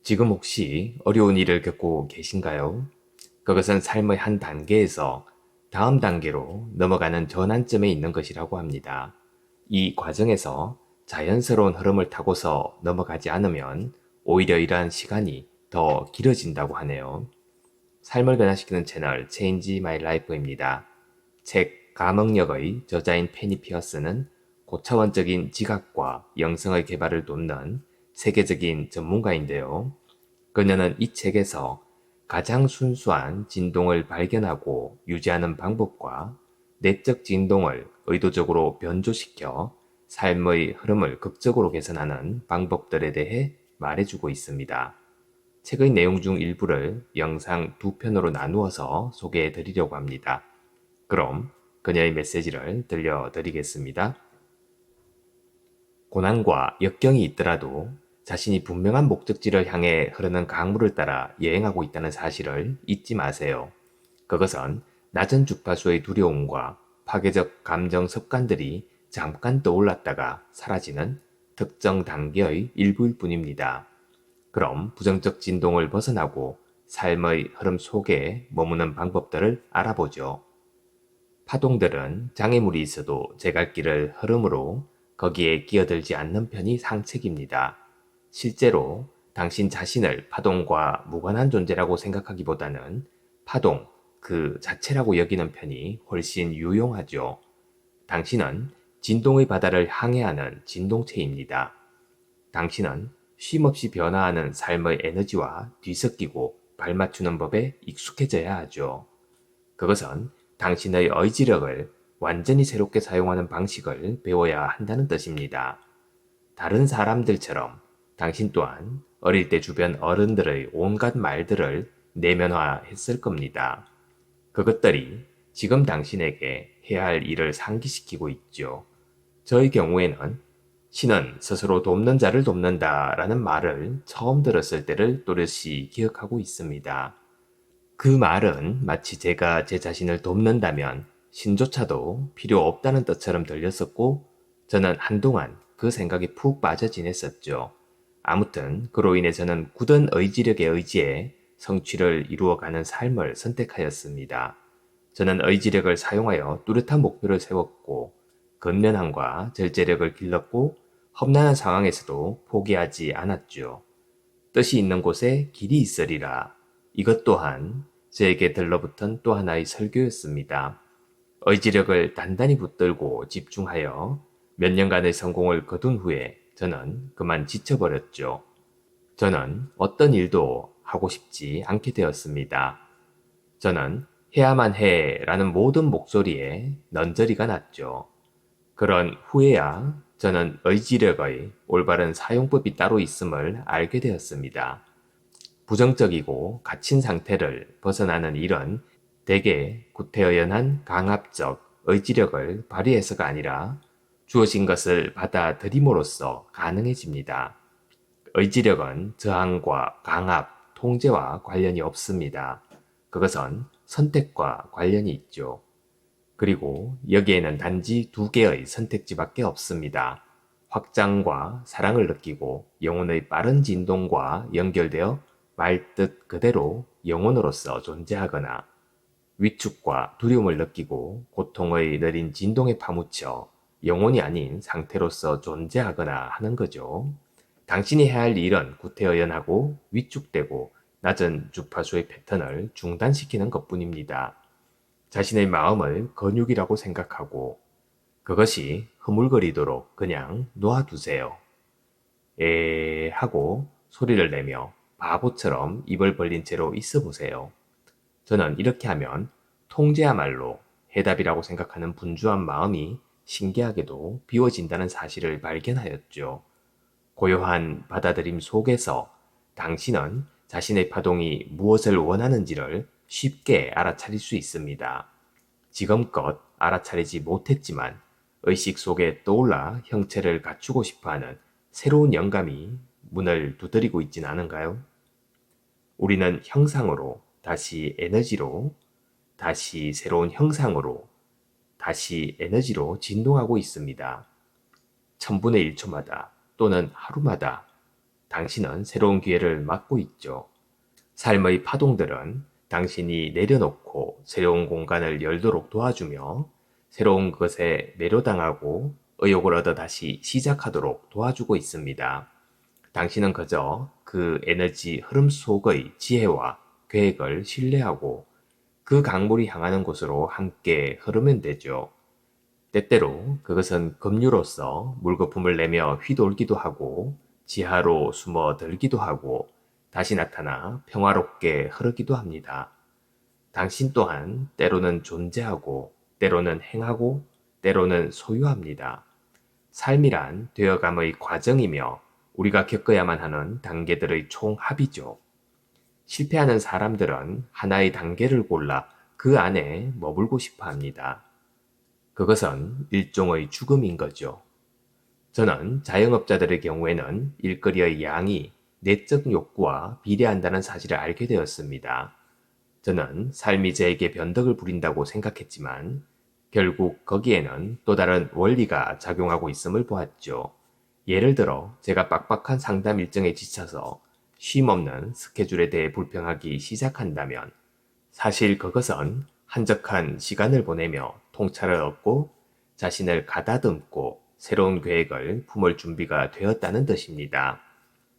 지금 혹시 어려운 일을 겪고 계신가요? 그것은 삶의 한 단계에서 다음 단계로 넘어가는 전환점에 있는 것이라고 합니다. 이 과정에서 자연스러운 흐름을 타고서 넘어가지 않으면 오히려 이러한 시간이 더 길어진다고 하네요. 삶을 변화시키는 채널 Change My Life입니다. 책 가멍역의 저자인 페니 피어스는 고차원적인 지각과 영성의 개발을 돕는 세계적인 전문가인데요. 그녀는 이 책에서 가장 순수한 진동을 발견하고 유지하는 방법과 내적 진동을 의도적으로 변조시켜 삶의 흐름을 극적으로 개선하는 방법들에 대해 말해주고 있습니다. 책의 내용 중 일부를 영상 두 편으로 나누어서 소개해 드리려고 합니다. 그럼 그녀의 메시지를 들려드리겠습니다. 고난과 역경이 있더라도 자신이 분명한 목적지를 향해 흐르는 강물을 따라 여행하고 있다는 사실을 잊지 마세요. 그것은 낮은 주파수의 두려움과 파괴적 감정 습관들이 잠깐 떠올랐다가 사라지는 특정 단계의 일부일 뿐입니다. 그럼 부정적 진동을 벗어나고 삶의 흐름 속에 머무는 방법들을 알아보죠. 파동들은 장애물이 있어도 제갈길을 흐름으로 거기에 끼어들지 않는 편이 상책입니다. 실제로 당신 자신을 파동과 무관한 존재라고 생각하기보다는 파동 그 자체라고 여기는 편이 훨씬 유용하죠. 당신은 진동의 바다를 항해하는 진동체입니다. 당신은 쉼없이 변화하는 삶의 에너지와 뒤섞이고 발맞추는 법에 익숙해져야 하죠. 그것은 당신의 의지력을 완전히 새롭게 사용하는 방식을 배워야 한다는 뜻입니다. 다른 사람들처럼 당신 또한 어릴 때 주변 어른들의 온갖 말들을 내면화했을 겁니다. 그것들이 지금 당신에게 해야 할 일을 상기시키고 있죠. 저의 경우에는 신은 스스로 돕는 자를 돕는다 라는 말을 처음 들었을 때를 또렷이 기억하고 있습니다. 그 말은 마치 제가 제 자신을 돕는다면 신조차도 필요 없다는 뜻처럼 들렸었고 저는 한동안 그 생각에 푹 빠져 지냈었죠. 아무튼 그로 인해 저는 굳은 의지력에 의지해 성취를 이루어가는 삶을 선택하였습니다. 저는 의지력을 사용하여 뚜렷한 목표를 세웠고 근면함과 절제력을 길렀고 험난한 상황에서도 포기하지 않았죠. 뜻이 있는 곳에 길이 있으리라. 이것 또한 저에게 들러붙은 또 하나의 설교였습니다. 의지력을 단단히 붙들고 집중하여 몇 년간의 성공을 거둔 후에 저는 그만 지쳐버렸죠. 저는 어떤 일도 하고 싶지 않게 되었습니다. 저는 해야만 해 라는 모든 목소리에 넌저리가 났죠. 그런 후에야 저는 의지력의 올바른 사용법이 따로 있음을 알게 되었습니다. 부정적이고 갇힌 상태를 벗어나는 일은 대개 구태의연한 강압적 의지력을 발휘해서가 아니라 주어진 것을 받아들임으로써 가능해집니다. 의지력은 저항과 강압, 통제와 관련이 없습니다. 그것은 선택과 관련이 있죠. 그리고 여기에는 단지 두 개의 선택지밖에 없습니다. 확장과 사랑을 느끼고 영혼의 빠른 진동과 연결되어 말뜻 그대로 영혼으로서 존재하거나 위축과 두려움을 느끼고 고통의 느린 진동에 파묻혀 영혼이 아닌 상태로서 존재하거나 하는 거죠. 당신이 해야 할 일은 구태의연하고 위축되고 낮은 주파수의 패턴을 중단시키는 것뿐입니다. 자신의 마음을 근육이라고 생각하고 그것이 흐물거리도록 그냥 놓아두세요. 하고 소리를 내며 바보처럼 입을 벌린 채로 있어 보세요. 저는 이렇게 하면 통제야말로 해답이라고 생각하는 분주한 마음이 신기하게도 비워진다는 사실을 발견하였죠. 고요한 받아들임 속에서 당신은 자신의 파동이 무엇을 원하는지를 쉽게 알아차릴 수 있습니다. 지금껏 알아차리지 못했지만 의식 속에 떠올라 형체를 갖추고 싶어하는 새로운 영감이 문을 두드리고 있진 않은가요? 우리는 형상으로, 다시 에너지로, 다시 새로운 형상으로, 다시 에너지로 진동하고 있습니다. 천분의 1초마다 또는 하루마다 당신은 새로운 기회를 맞고 있죠. 삶의 파동들은 당신이 내려놓고 새로운 공간을 열도록 도와주며 새로운 것에 매료당하고 의욕을 얻어 다시 시작하도록 도와주고 있습니다. 당신은 그저 그 에너지 흐름 속의 지혜와 계획을 신뢰하고 그 강물이 향하는 곳으로 함께 흐르면 되죠. 때때로 그것은 급류로서 물거품을 내며 휘돌기도 하고 지하로 숨어들기도 하고 다시 나타나 평화롭게 흐르기도 합니다. 당신 또한 때로는 존재하고 때로는 행하고 때로는 소유합니다. 삶이란 되어감의 과정이며 우리가 겪어야만 하는 단계들의 총합이죠. 실패하는 사람들은 하나의 단계를 골라 그 안에 머물고 싶어 합니다. 그것은 일종의 죽음인 거죠. 저는 자영업자들의 경우에는 일거리의 양이 내적 욕구와 비례한다는 사실을 알게 되었습니다. 저는 삶이 저에게 변덕을 부린다고 생각했지만 결국 거기에는 또 다른 원리가 작용하고 있음을 보았죠. 예를 들어 제가 빡빡한 상담 일정에 지쳐서 쉼없는 스케줄에 대해 불평하기 시작한다면 사실 그것은 한적한 시간을 보내며 통찰을 얻고 자신을 가다듬고 새로운 계획을 품을 준비가 되었다는 뜻입니다.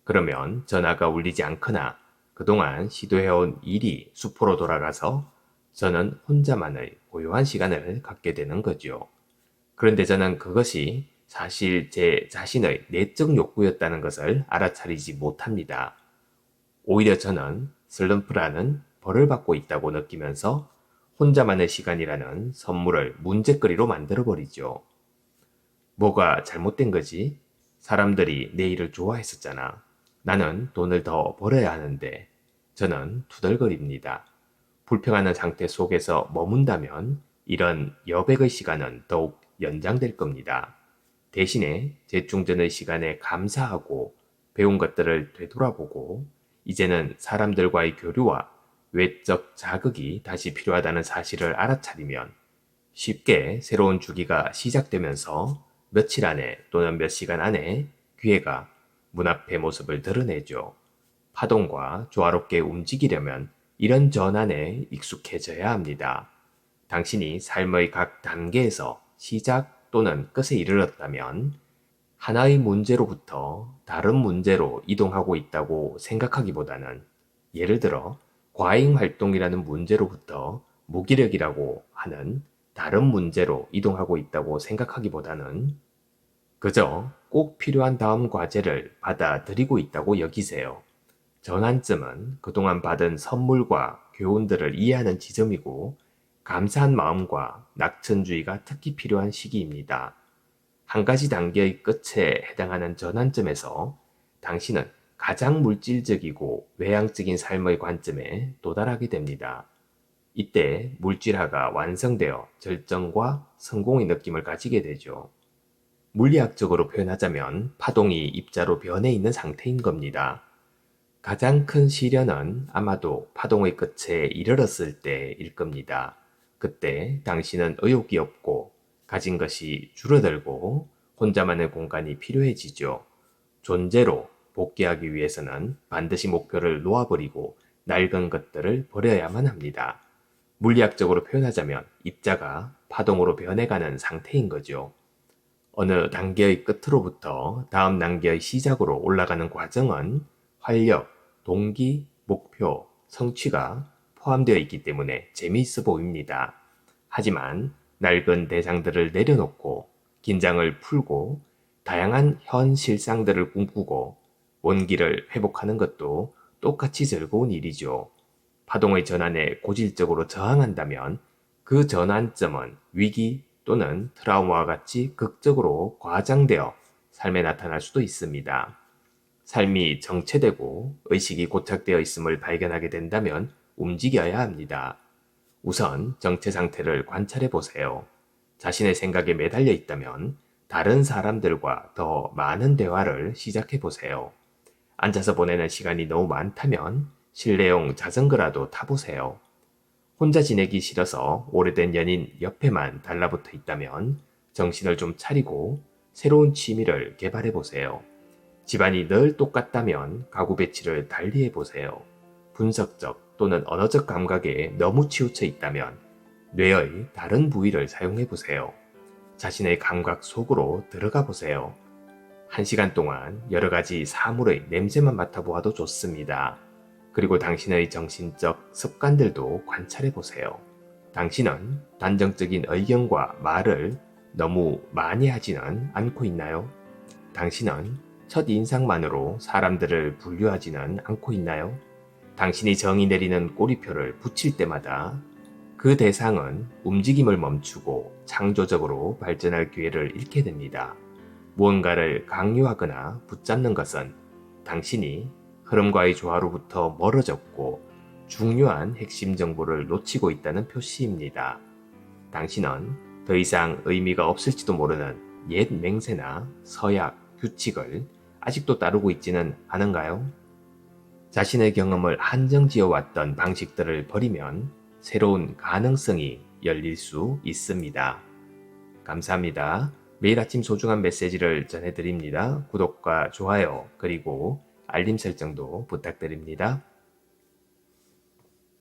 그러면 전화가 울리지 않거나 그동안 시도해온 일이 수포로 돌아가서 저는 혼자만의 고요한 시간을 갖게 되는 거죠. 그런데 저는 그것이 사실 제 자신의 내적 욕구였다는 것을 알아차리지 못합니다. 오히려 저는 슬럼프라는 벌을 받고 있다고 느끼면서 혼자만의 시간이라는 선물을 문제거리로 만들어버리죠. 뭐가 잘못된 거지? 사람들이 내 일을 좋아했었잖아. 나는 돈을 더 벌어야 하는데 저는 투덜거립니다. 불평하는 상태 속에서 머문다면 이런 여백의 시간은 더욱 연장될 겁니다. 대신에 재충전의 시간에 감사하고 배운 것들을 되돌아보고 이제는 사람들과의 교류와 외적 자극이 다시 필요하다는 사실을 알아차리면 쉽게 새로운 주기가 시작되면서 며칠 안에 또는 몇 시간 안에 기회가 문 앞의 모습을 드러내죠. 파동과 조화롭게 움직이려면 이런 전환에 익숙해져야 합니다. 당신이 삶의 각 단계에서 시작 또는 끝에 이르렀다면 하나의 문제로부터 다른 문제로 이동하고 있다고 생각하기보다는 예를 들어 과잉 활동이라는 문제로부터 무기력이라고 하는 다른 문제로 이동하고 있다고 생각하기보다는 그저 꼭 필요한 다음 과제를 받아들이고 있다고 여기세요. 전환점은 그동안 받은 선물과 교훈들을 이해하는 지점이고 감사한 마음과 낙천주의가 특히 필요한 시기입니다. 한 가지 단계의 끝에 해당하는 전환점에서 당신은 가장 물질적이고 외향적인 삶의 관점에 도달하게 됩니다. 이때 물질화가 완성되어 절정과 성공의 느낌을 가지게 되죠. 물리학적으로 표현하자면 파동이 입자로 변해 있는 상태인 겁니다. 가장 큰 시련은 아마도 파동의 끝에 이르렀을 때일 겁니다. 그때 당신은 의욕이 없고 가진 것이 줄어들고 혼자만의 공간이 필요해지죠. 존재로 복귀하기 위해서는 반드시 목표를 놓아버리고 낡은 것들을 버려야만 합니다. 물리학적으로 표현하자면 입자가 파동으로 변해가는 상태인 거죠. 어느 단계의 끝으로부터 다음 단계의 시작으로 올라가는 과정은 활력, 동기, 목표, 성취가 포함되어 있기 때문에 재미있어 보입니다. 하지만 낡은 대상들을 내려놓고 긴장을 풀고 다양한 현 실상들을 꿈꾸고 원기를 회복하는 것도 똑같이 즐거운 일이죠. 파동의 전환에 고질적으로 저항한다면 그 전환점은 위기 또는 트라우마와 같이 극적으로 과장되어 삶에 나타날 수도 있습니다. 삶이 정체되고 의식이 고착되어 있음을 발견하게 된다면 움직여야 합니다. 우선 정체 상태를 관찰해 보세요. 자신의 생각에 매달려 있다면 다른 사람들과 더 많은 대화를 시작해 보세요. 앉아서 보내는 시간이 너무 많다면 실내용 자전거라도 타보세요. 혼자 지내기 싫어서 오래된 연인 옆에만 달라붙어 있다면 정신을 좀 차리고 새로운 취미를 개발해 보세요. 집안이 늘 똑같다면 가구 배치를 달리 해보세요. 분석적 또는 언어적 감각에 너무 치우쳐 있다면 뇌의 다른 부위를 사용해보세요. 자신의 감각 속으로 들어가 보세요. 1시간 동안 여러 가지 사물의 냄새만 맡아보아도 좋습니다. 그리고 당신의 정신적 습관들도 관찰해 보세요. 당신은 단정적인 의견과 말을 너무 많이 하지는 않고 있나요? 당신은 첫 인상만으로 사람들을 분류하지는 않고 있나요? 당신이 정의 내리는 꼬리표를 붙일 때마다 그 대상은 움직임을 멈추고 창조적으로 발전할 기회를 잃게 됩니다. 무언가를 강요하거나 붙잡는 것은 당신이 흐름과의 조화로부터 멀어졌고 중요한 핵심 정보를 놓치고 있다는 표시입니다. 당신은 더 이상 의미가 없을지도 모르는 옛 맹세나 서약, 규칙을 아직도 따르고 있지는 않은가요? 자신의 경험을 한정지어 왔던 방식들을 버리면 새로운 가능성이 열릴 수 있습니다. 감사합니다. 매일 아침 소중한 메시지를 전해드립니다. 구독과 좋아요 그리고 알림 설정도 부탁드립니다.